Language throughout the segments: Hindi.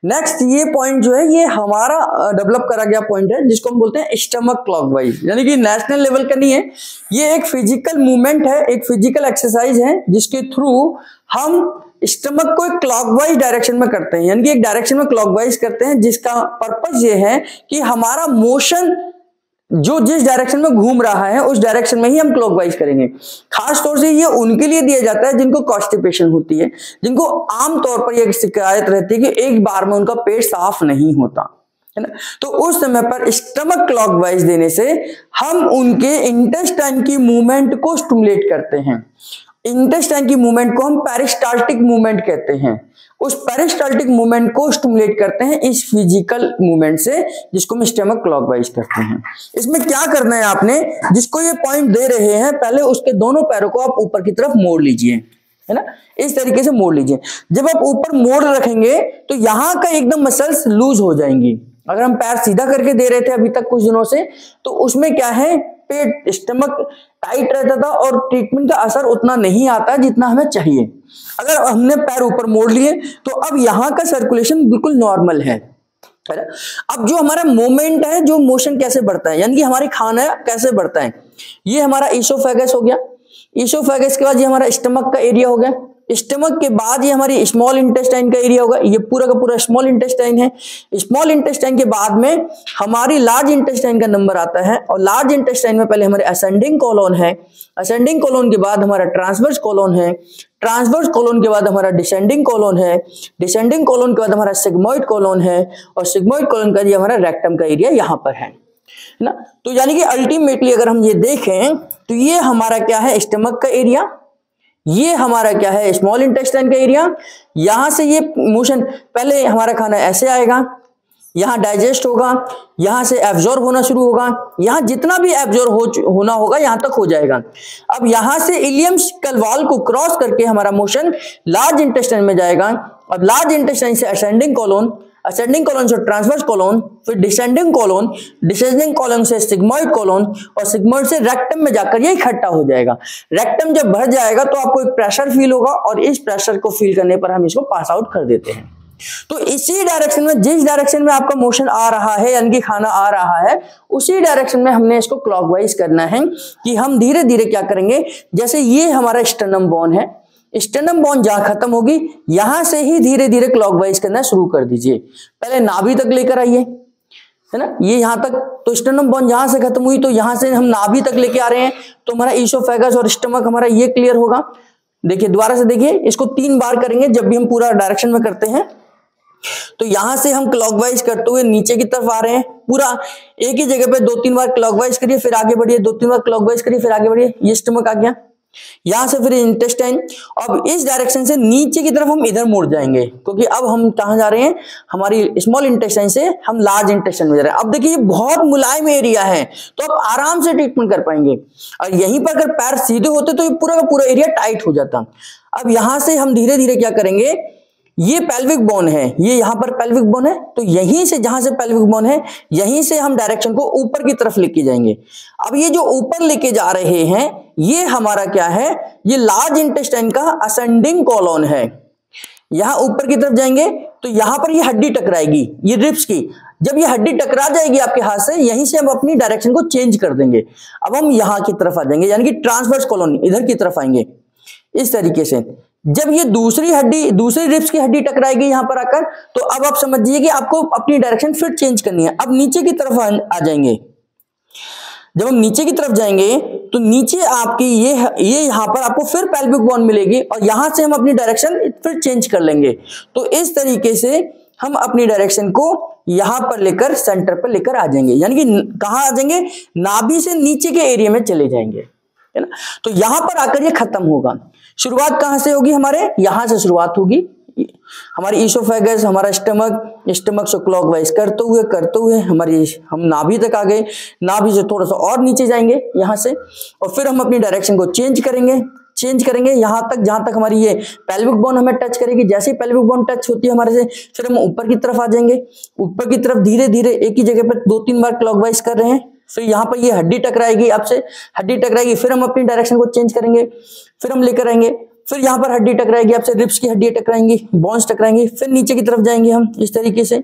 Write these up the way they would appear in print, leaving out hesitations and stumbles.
नेक्स्ट ये पॉइंट जो है ये हमारा डेवलप करा गया पॉइंट है जिसको हम बोलते हैं स्टमक क्लॉकवाइज, यानी कि नेशनल लेवल का नहीं है, ये एक फिजिकल मूवमेंट है, एक फिजिकल एक्सरसाइज है जिसके थ्रू हम स्टमक को एक क्लॉकवाइज डायरेक्शन में करते हैं, यानी कि एक डायरेक्शन में क्लॉकवाइज करते हैं, जिसका पर्पस ये है कि हमारा मोशन जो जिस डायरेक्शन में घूम रहा है उस डायरेक्शन में ही हम क्लॉकवाइज करेंगे। खास तौर से ये उनके लिए दिया जाता है जिनको कॉन्स्टिपेशन होती है, जिनको आमतौर पर यह शिकायत रहती है कि एक बार में उनका पेट साफ नहीं होता है ना। तो उस समय पर स्टमक क्लॉकवाइज देने से हम उनके इंटेस्टाइन की मूवमेंट को स्टिमुलेट करते हैं। इंटेस्टाइन की मूवमेंट को हम पेरिस्टाल्टिक मूवमेंट कहते हैं। उस पेरिस्टाल्टिक मूवमेंट को स्टिमुलेट करते हैं इस फिजिकल मूवमेंट से, जिसको हम स्टमक क्लॉकवाइज करते हैं। इसमें क्या करना है आपने, जिसको ये पॉइंट दे रहे हैं पहले उसके दोनों पैरों को आप ऊपर की तरफ मोड़ लीजिए, है ना, इस तरीके से मोड़ लीजिए। जब आप ऊपर मोड़ रखेंगे तो यहां का एकदम मसल्स लूज हो जाएंगी। अगर हम पैर सीधा करके दे रहे थे अभी तक कुछ दिनों से, तो उसमें क्या है, पेट स्टमक टाइट रहता था और ट्रीटमेंट का असर उतना नहीं आता जितना हमें चाहिए। अगर हमने पैर ऊपर मोड़ लिए तो अब यहाँ का सर्कुलेशन बिल्कुल नॉर्मल है। अब जो हमारा मूवमेंट है, जो मोशन कैसे बढ़ता है, यानी कि हमारी खाना कैसे बढ़ता है, ये हमारा ईसोफेगस हो गया। ईसोफेगस के बाद ये हमारा स्टमक का एरिया हो गया। स्टमक के बाद ये हमारी स्मॉल इंटेस्टाइन का एरिया होगा, ये पूरा का पूरा स्मॉल इंटेस्टाइन है। स्मॉल इंटेस्टाइन के बाद में हमारी लार्ज इंटेस्टाइन का नंबर आता है, और लार्ज इंटेस्टाइन में पहले हमारे असेंडिंग कोलोन है, असेंडिंग कोलोन के बाद हमारा ट्रांसवर्स कोलोन है, ट्रांसवर्स कोलोन के बाद हमारा डिसेंडिंग कोलोन है, डिसेंडिंग कोलोन के बाद हमारा सिग्मोइड कोलोन है, और सिग्मोइड कोलोन का ये हमारा रेक्टम का एरिया यहाँ पर है ना। तो यानी कि अल्टीमेटली अगर हम ये देखें तो ये हमारा क्या है, स्टमक का एरिया, ये हमारा क्या है, स्मॉल इंटेस्टाइन का एरिया। यहां से ये मोशन, पहले हमारा खाना ऐसे आएगा, यहां डाइजेस्ट होगा, यहां से एब्जॉर्ब होना शुरू होगा, यहां जितना भी एब्जॉर्ब होना होगा यहां तक हो जाएगा। अब यहां से इलियम वॉल को क्रॉस करके हमारा मोशन लार्ज इंटेस्टाइन में जाएगा। अब लार्ज इंटेस्टाइन से असेंडिंग कोलोन, असेंडिंग कोलोन से ट्रांसवर्स कोलोन, फिर डिसेंडिंग कोलोन, डिसेंडिंग कोलोन से सिग्मोइड कोलोन, और सिग्मोइड से रेक्टम में जाकर ये इकट्ठा हो जाएगा। रेक्टम जब भर जाएगा तो आपको एक प्रेशर फील होगा, और इस प्रेशर को फील करने पर हम इसको पास आउट कर देते हैं। तो इसी डायरेक्शन में, जिस डायरेक्शन में आपका मोशन आ रहा है यानी कि खाना आ रहा है, उसी डायरेक्शन में हमने इसको क्लॉकवाइज करना है। कि हम धीरे धीरे क्या करेंगे, जैसे ये हमारा स्टर्नम बोन है, स्टर्नम बोन जहां खत्म होगी यहां से ही धीरे धीरे क्लॉकवाइज करना शुरू कर दीजिए। पहले नाभि तक लेकर आइए, है ना, ये यहां तक, तो स्टर्नम बोन जहां से खत्म हुई तो यहां से हम नाभि तक लेके आ रहे हैं, तो हमारा ईसोफेगस और स्टमक हमारा ये क्लियर होगा। देखिए दोबारा से देखिए, इसको 3 बार करेंगे जब भी हम पूरा डायरेक्शन में करते हैं। तो यहां से हम क्लॉकवाइज करते हुए नीचे की तरफ आ रहे हैं, पूरा एक ही जगह पे 2-3 बार क्लॉकवाइज करिए, फिर आगे बढ़िए, 2-3 बार क्लॉकवाइज करिए, फिर आगे बढ़िए। ये स्टमक आ गया, यहां से फिर इंटेस्टाइन। अब इस डायरेक्शन से नीचे की तरफ हम इधर मुड़ जाएंगे, क्योंकि अब हम कहां जा रहे हैं, हमारी स्मॉल इंटेस्टाइन से हम लार्ज इंटेस्टाइन में जा रहे हैं। अब देखिए ये बहुत मुलायम एरिया है, तो आप आराम से ट्रीटमेंट कर पाएंगे। और यहीं पर अगर पैर सीधे होते तो ये पूरा का पूरा एरिया टाइट हो जाता। अब यहां से हम धीरे धीरे क्या करेंगे, ये पेल्विक बोन है, ये यहां पर पेल्विक बोन है, तो यहीं से, जहां से पेल्विक बोन है यहीं से हम डायरेक्शन को ऊपर की तरफ लेके जाएंगे। अब ये जो ऊपर लेके जा रहे हैं ये हमारा क्या है, ये लार्ज इंटेस्टाइन का असेंडिंग कोलोन है। यहां ऊपर की तरफ जाएंगे तो यहां पर ये हड्डी टकराएगी, ये रिब्स की। जब ये हड्डी टकरा जाएगी आपके हाथ से, यहीं से हम अपनी डायरेक्शन को चेंज कर देंगे। अब हम यहां की तरफ आ जाएंगे, यानी कि ट्रांसवर्स कोलोन, इधर की तरफ आएंगे इस तरीके से। जब ये दूसरी रिब्स की हड्डी टकराएगी यहां पर आकर, तो अब आप समझिए कि आपको अपनी डायरेक्शन फिर चेंज करनी है। अब नीचे की तरफ आ जाएंगे। जब हम नीचे की तरफ जाएंगे तो नीचे आपकी ये यहां पर आपको फिर पेल्विक बोन मिलेगी, और यहां से हम अपनी डायरेक्शन फिर चेंज कर लेंगे। तो इस तरीके से हम अपनी डायरेक्शन को यहां पर लेकर सेंटर पर लेकर आ जाएंगे, यानी कि कहां आ जाएंगे, नाभि से नीचे के एरिया में चले जाएंगे, है ना। तो यहां पर आकर ये खत्म होगा। शुरुआत कहां से होगी, हमारे यहां से शुरुआत होगी। हमारी ईसोफेगस, हमारा स्टमक से क्लॉकवाइज करते हुए हम नाभि तक आ गए। नाभि से थोड़ा सा और नीचे जाएंगे यहां से, और फिर हम अपनी डायरेक्शन को चेंज करेंगे यहां तक, जहां तक हमारी ये पेल्विक बोन हमें टच करेगी। जैसे ही पेल्विक बोन टच होती है हमारे से, फिर हम ऊपर की तरफ आ जाएंगे। ऊपर की तरफ धीरे धीरे एक ही जगह पर 2-3 बार क्लॉकवाइज कर रहे हैं। फिर यहाँ पर ये हड्डी टकराएगी, आपसे हड्डी टकराएगी, फिर हम अपनी डायरेक्शन को चेंज करेंगे, फिर हम लेकर आएंगे। फिर यहाँ पर हड्डी टकराएगी, आपसे रिब्स की हड्डी टकराएंगी, बोन्स टकराएंगी, फिर नीचे की तरफ जाएंगे हम इस तरीके से।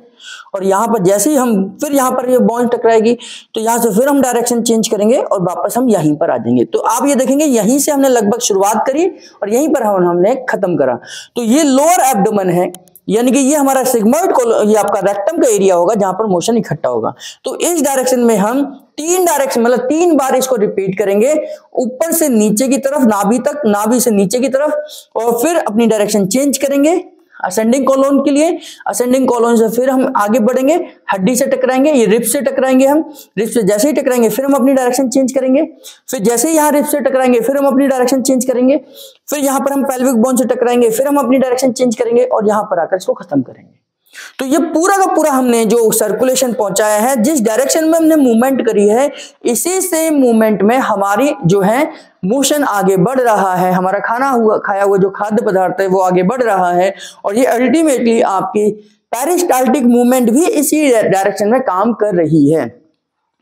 और यहाँ पर जैसे ही हम फिर यहाँ पर ये बोन्स टकराएगी तो यहाँ से फिर हम डायरेक्शन चेंज करेंगे और वापस हम यहीं पर आ जाएंगे। तो आप ये देखेंगे यहीं से हमने लगभग शुरुआत करी और यहीं पर हमने खत्म करा। तो ये लोअर एब्डोमेन है, यानी कि ये हमारा सिग्मोइड ये आपका रेक्टम का एरिया होगा जहां पर मोशन इकट्ठा होगा। तो इस डायरेक्शन में हम 3 डायरेक्शन मतलब 3 बार इसको रिपीट करेंगे, ऊपर से नीचे की तरफ नाभि तक, नाभि से नीचे की तरफ, और फिर अपनी डायरेक्शन चेंज करेंगे असेंडिंग कॉलोन के लिए। असेंडिंग कॉलोन से फिर हम आगे बढ़ेंगे, हड्डी से टकराएंगे, ये रिब्स से टकराएंगे, हम रिब्स से जैसे ही टकराएंगे फिर हम अपनी डायरेक्शन चेंज करेंगे, फिर जैसे ही यहाँ रिब्स से टकराएंगे फिर हम अपनी डायरेक्शन चेंज करेंगे, फिर यहाँ पर हम पेल्विक बोन से टकराएंगे फिर हम अपनी डायरेक्शन चेंज करेंगे और यहाँ पर आकर इसको खत्म करेंगे। तो ये पूरा का पूरा हमने जो सर्कुलेशन पहुंचाया है, जिस डायरेक्शन में हमने मूवमेंट करी है, इसी से मूवमेंट में हमारी जो है मोशन आगे बढ़ रहा है, हमारा खाया हुआ जो खाद्य पदार्थ है वो आगे बढ़ रहा है। और ये अल्टीमेटली आपकी पेरिस्टाल्टिक मूवमेंट भी इसी डायरेक्शन में काम कर रही है।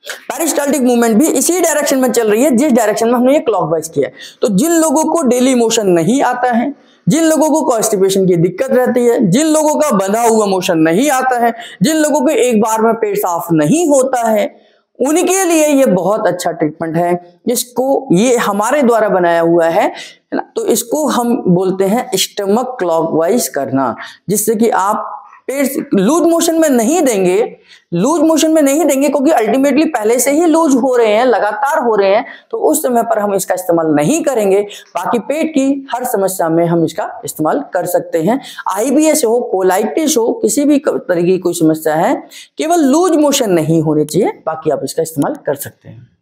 पेरिस्टाल्टिक मूवमेंट भी इसी डायरेक्शन में चल रही है जिस डायरेक्शन में हमने ये क्लॉकवाइज किया है। तो जिन लोगों को डेली मोशन नहीं आता है, जिन लोगों को कॉन्स्टिपेशन की दिक्कत रहती है, जिन लोगों का बंधा हुआ मोशन नहीं आता है, जिन लोगों को एक बार में पेट साफ नहीं होता है, उनके लिए ये बहुत अच्छा ट्रीटमेंट है। इसको ये हमारे द्वारा बनाया हुआ है ना, तो इसको हम बोलते हैं स्टमक क्लॉकवाइज करना, जिससे कि आप पेट लूज मोशन में नहीं देंगे, क्योंकि अल्टीमेटली पहले से ही लूज हो रहे हैं, लगातार हो रहे हैं, तो उस समय पर हम इसका इस्तेमाल नहीं करेंगे। बाकी पेट की हर समस्या में हम इसका इस्तेमाल कर सकते हैं। IBS हो, कोलाइटिस हो, किसी भी तरह की कोई समस्या है, केवल लूज मोशन नहीं होने चाहिए, बाकी आप इसका इस्तेमाल कर सकते हैं।